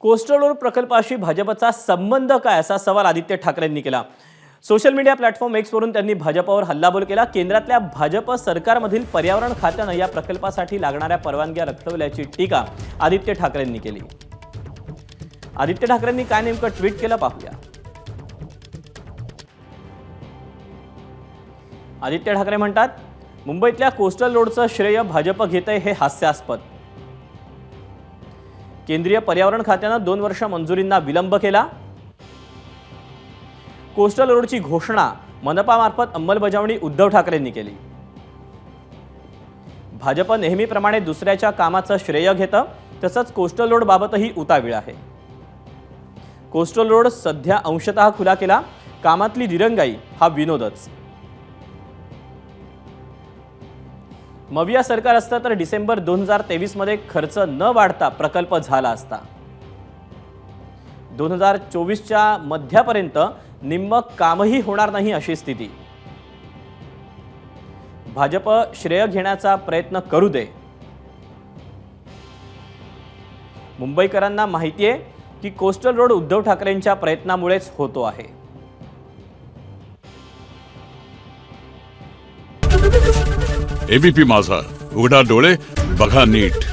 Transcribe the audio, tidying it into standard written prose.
Coastal road प्रकल्पाशी भाजपचा संबंध काय असा सवाल आदित्य ठाकरेंनी केला। सोशल मीडिया प्लॅटफॉर्म एक्स वरून त्यांनी भाजपवर हल्लाबोल केला। केंद्रातल्या भाजप सरकारमधील पर्यावरण खात्याने या प्रकल्पासाठी लागणाऱ्या परवानग्या रखडवल्याची टीका आदित्य ठाकरेंनी केली। आदित्य ठाकरेंनी काय नेमकं ट्विट केलं पाहूया। आदित्य ठाकरे म्हणतात, मुंबईतल्या कोस्टल रोडचं श्रेय भाजप घेतंय हे हास्यास्पद। केंद्रीय पर्यावरण खात्याने 2 वर्ष मंजुरींना विलंब केला। कोस्टल रोडची घोषणा मनपामार्फत अंमलबजावणी उद्धव ठाकरेंनी केली। भाजप नेहमीप्रमाणे दुसऱ्याच्या कामाचं श्रेय घेतं, तसंच कोस्टल रोड बाबतही उतावीळ आहे। कोस्टल रोड सध्या अंशतः खुला केला, कामातली दिरंगाई हा विनोदच। मविया सरकार असतं तर डिसेंबर 2023 मध्ये खर्च न वाढता प्रकल्प झाला असता। 2024च्या मध्यापर्यंत निम्म कामही होणार नाही अशी स्थिती। भाजप श्रेय घेण्याचा प्रयत्न करू दे। मुंबईकरांना माहिती आहे की कोस्टल रोड उद्धव ठाकरेंच्या प्रयत्नामुळेच होतो आहे। एबीपी माझा, उघडा डोळे बघा नीट।